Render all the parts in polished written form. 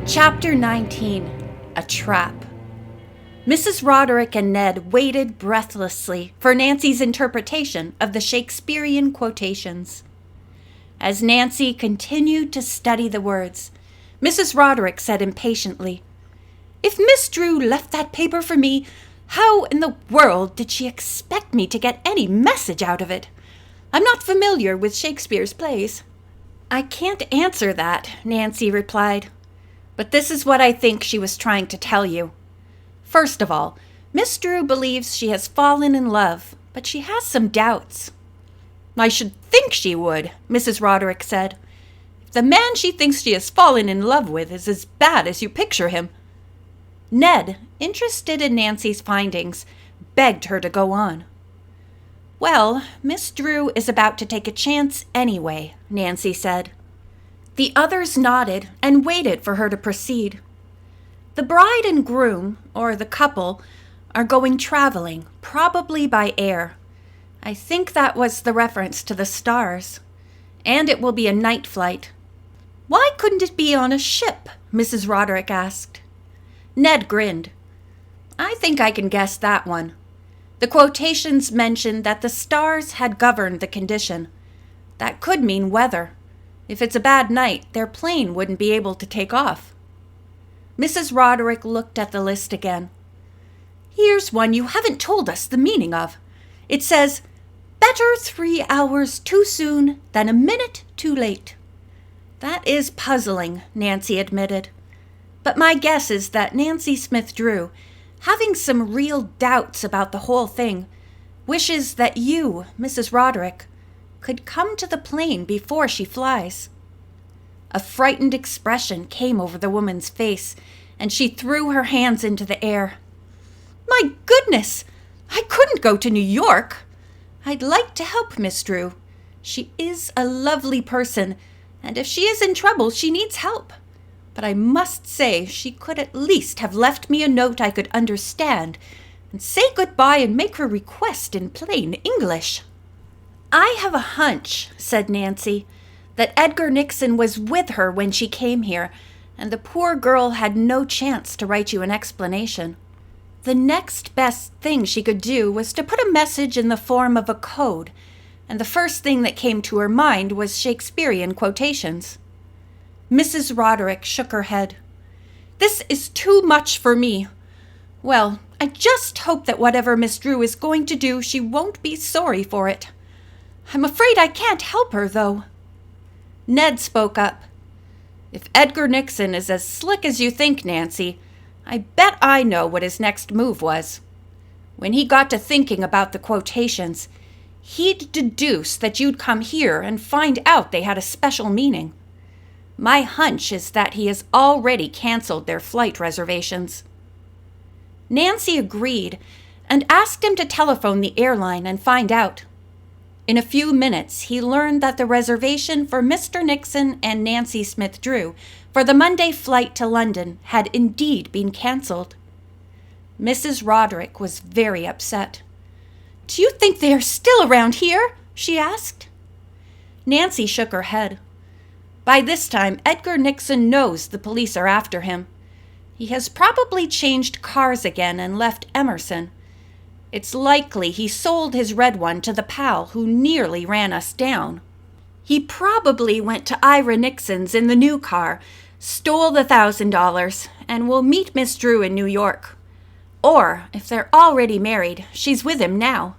Chapter 19. A Trap. Mrs. Roderick and Ned waited breathlessly for Nancy's interpretation of the Shakespearean quotations. As Nancy continued to study the words, Mrs. Roderick said impatiently, "If Miss Drew left that paper for me, how in the world did she expect me to get any message out of it? I'm not familiar with Shakespeare's plays." "I can't answer that," Nancy replied. "But this is what I think she was trying to tell you. First of all, Miss Drew believes she has fallen in love, but she has some doubts." "I should think she would," Mrs. Roderick said. "If the man she thinks she has fallen in love with is as bad as you picture him." Ned, interested in Nancy's findings, begged her to go on. "Well, Miss Drew is about to take a chance anyway," Nancy said. The others nodded and waited for her to proceed. "The bride and groom, or the couple, are going traveling, probably by air. I think that was the reference to the stars. And it will be a night flight." "Why couldn't it be on a ship?" Mrs. Roderick asked. Ned grinned. "I think I can guess that one. The quotations mentioned that the stars had governed the condition. That could mean weather. If it's a bad night, their plane wouldn't be able to take off." Mrs. Roderick looked at the list again. "Here's one you haven't told us the meaning of. It says, 'Better 3 hours too soon than a minute too late.'" "That is puzzling," Nancy admitted. "But my guess is that Nancy Smith Drew, having some real doubts about the whole thing, wishes that you, Mrs. Roderick, could come to the plane before she flies." A frightened expression came over the woman's face, and she threw her hands into the air. "My goodness! I couldn't go to New York. I'd like to help Miss Drew. She is a lovely person, and if she is in trouble, she needs help. But I must say she could at least have left me a note I could understand, and say goodbye and make her request in plain English." "I have a hunch," said Nancy, "that Edgar Nixon was with her when she came here, and the poor girl had no chance to write you an explanation. The next best thing she could do was to put a message in the form of a code, and the first thing that came to her mind was Shakespearean quotations." Mrs. Roderick shook her head. "This is too much for me. Well, I just hope that whatever Miss Drew is going to do, she won't be sorry for it. I'm afraid I can't help her, though." Ned spoke up. "If Edgar Nixon is as slick as you think, Nancy, I bet I know what his next move was. When he got to thinking about the quotations, he'd deduce that you'd come here and find out they had a special meaning. My hunch is that he has already canceled their flight reservations." Nancy agreed and asked him to telephone the airline and find out. In a few minutes, he learned that the reservation for Mr. Nixon and Nancy Smith Drew for the Monday flight to London had indeed been canceled. Mrs. Roderick was very upset. "Do you think they are still around here?" she asked. Nancy shook her head. "By this time, Edgar Nixon knows the police are after him. He has probably changed cars again and left Emerson. It's likely he sold his red one to the pal who nearly ran us down. He probably went to Ira Nixon's in the new car, stole the $1,000, and will meet Miss Drew in New York. Or, if they're already married, she's with him now."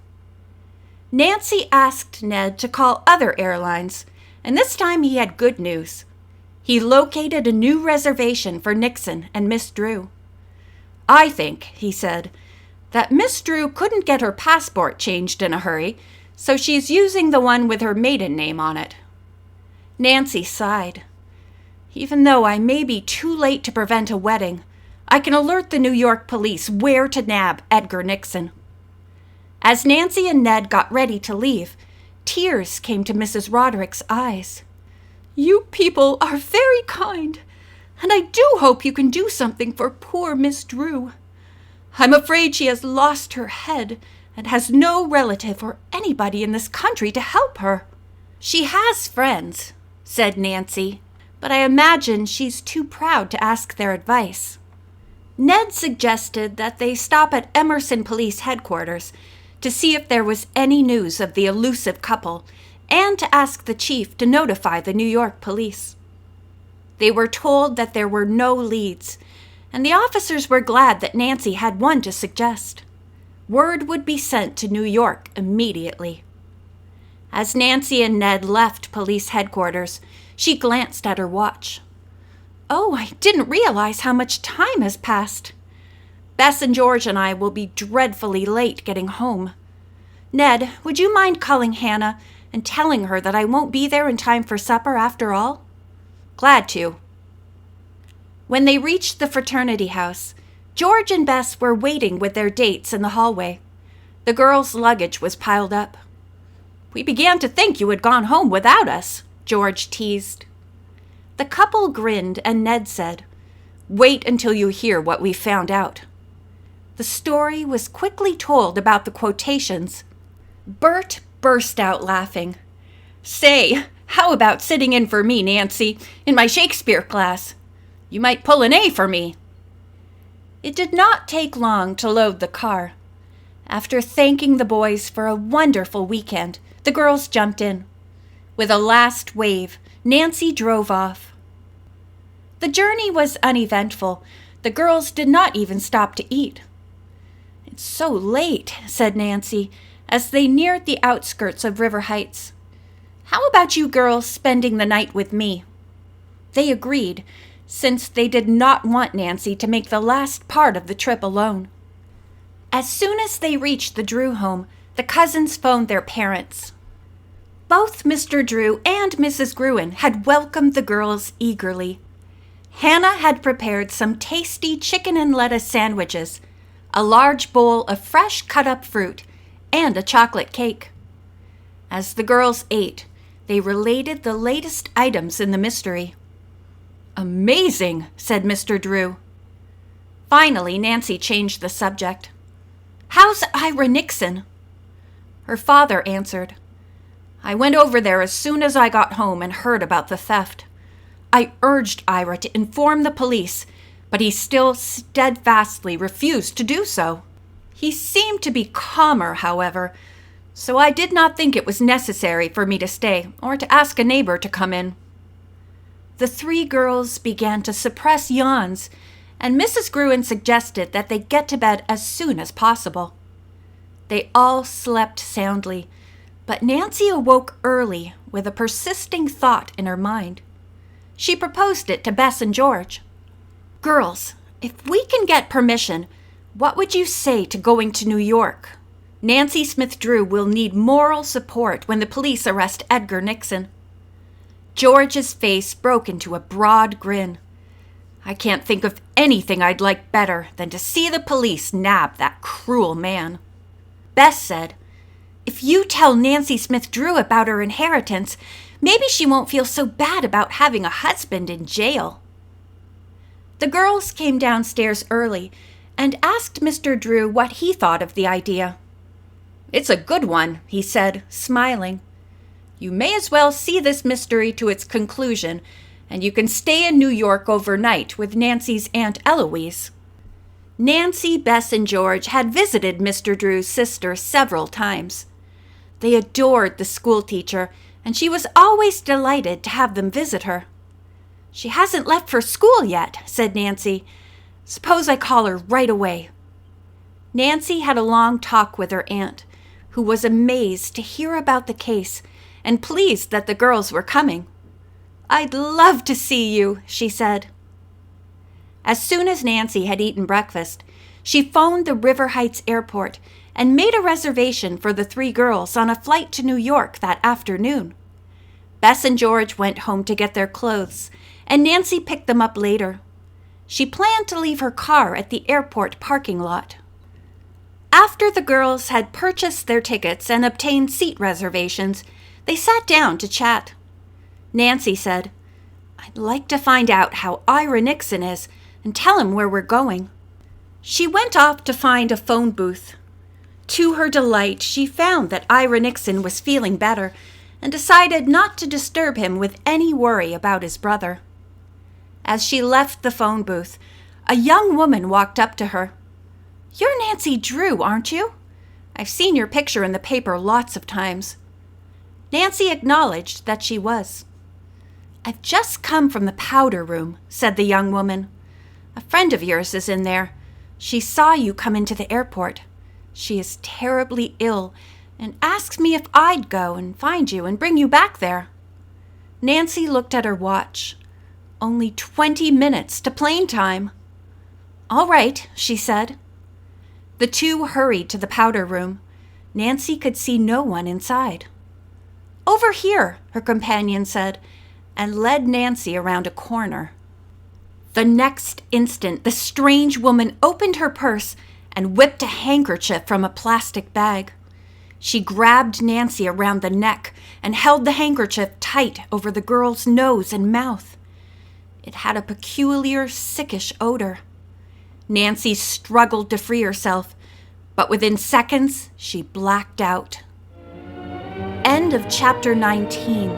Nancy asked Ned to call other airlines, and this time he had good news. He located a new reservation for Nixon and Miss Drew. "I think," he said, "that Miss Drew couldn't get her passport changed in a hurry, so she's using the one with her maiden name on it." Nancy sighed. "Even though I may be too late to prevent a wedding, I can alert the New York police where to nab Edgar Nixon." As Nancy and Ned got ready to leave, tears came to Mrs. Roderick's eyes. "You people are very kind, and I do hope you can do something for poor Miss Drew. I'm afraid she has lost her head and has no relative or anybody in this country to help her." "She has friends," said Nancy, but I imagine she's too proud to ask their advice. Ned suggested that they stop at Emerson Police Headquarters to see if there was any news of the elusive couple and to ask the chief to notify the New York police. They were told that there were no leads, and the officers were glad that Nancy had one to suggest. Word would be sent to New York immediately. As Nancy and Ned left police headquarters, she glanced at her watch. "Oh, I didn't realize how much time has passed. Bess and George and I will be dreadfully late getting home. Ned, would you mind calling Hannah and telling her that I won't be there in time for supper after all?" "Glad to." When they reached the fraternity house, George and Bess were waiting with their dates in the hallway. The girls' luggage was piled up. "We began to think you had gone home without us," George teased. The couple grinned and Ned said, "Wait until you hear what we found out." The story was quickly told about the quotations. Bert burst out laughing. "Say, how about sitting in for me, Nancy, in my Shakespeare class? You might pull an A for me." It did not take long to load the car. After thanking the boys for a wonderful weekend, the girls jumped in. With a last wave, Nancy drove off. The journey was uneventful. The girls did not even stop to eat. "It's so late," said Nancy, as they neared the outskirts of River Heights. "How about you girls spending the night with me?" They agreed, since they did not want Nancy to make the last part of the trip alone. As soon as they reached the Drew home, the cousins phoned their parents. Both Mr. Drew and Mrs. Gruen had welcomed the girls eagerly. Hannah had prepared some tasty chicken and lettuce sandwiches, a large bowl of fresh cut-up fruit, and a chocolate cake. As the girls ate, they related the latest items in the mystery. "Amazing," said Mr. Drew. Finally, Nancy changed the subject. "How's Ira Nixon?" Her father answered, "I went over there as soon as I got home and heard about the theft. I urged Ira to inform the police, but he still steadfastly refused to do so. He seemed to be calmer, however, so I did not think it was necessary for me to stay or to ask a neighbor to come in." The three girls began to suppress yawns, and Mrs. Gruen suggested that they get to bed as soon as possible. They all slept soundly, but Nancy awoke early with a persisting thought in her mind. She proposed it to Bess and George. "Girls, if we can get permission, what would you say to going to New York? Nancy Smith Drew will need moral support when the police arrest Edgar Nixon." George's face broke into a broad grin. "I can't think of anything I'd like better than to see the police nab that cruel man." Bess said, "If you tell Nancy Smith Drew about her inheritance, maybe she won't feel so bad about having a husband in jail." The girls came downstairs early and asked Mr. Drew what he thought of the idea. "It's a good one," he said, smiling. "You may as well see this mystery to its conclusion, and you can stay in New York overnight with Nancy's Aunt Eloise." Nancy, Bess, and George had visited Mr. Drew's sister several times. They adored the schoolteacher, and she was always delighted to have them visit her. "She hasn't left for school yet," said Nancy. "Suppose I call her right away." Nancy had a long talk with her aunt, who was amazed to hear about the case and pleased that the girls were coming. "I'd love to see you," she said. As soon as Nancy had eaten breakfast, she phoned the River Heights airport and made a reservation for the three girls on a flight to New York that afternoon. Bess and George went home to get their clothes, and Nancy picked them up later. She planned to leave her car at the airport parking lot. After the girls had purchased their tickets and obtained seat reservations, they sat down to chat. Nancy said, "I'd like to find out how Ira Nixon is and tell him where we're going." She went off to find a phone booth. To her delight, she found that Ira Nixon was feeling better and decided not to disturb him with any worry about his brother. As she left the phone booth, a young woman walked up to her. "You're Nancy Drew, aren't you? I've seen your picture in the paper lots of times." Nancy acknowledged that she was. "I've just come from the powder room," said the young woman. "A friend of yours is in there. She saw you come into the airport. She is terribly ill and asked me if I'd go and find you and bring you back there." Nancy looked at her watch. Only 20 minutes to plane time. "All right," she said. The two hurried to the powder room. Nancy could see no one inside. "Over here," her companion said, and led Nancy around a corner. The next instant, the strange woman opened her purse and whipped a handkerchief from a plastic bag. She grabbed Nancy around the neck and held the handkerchief tight over the girl's nose and mouth. It had a peculiar, sickish odor. Nancy struggled to free herself, but within seconds, she blacked out. End of chapter 19.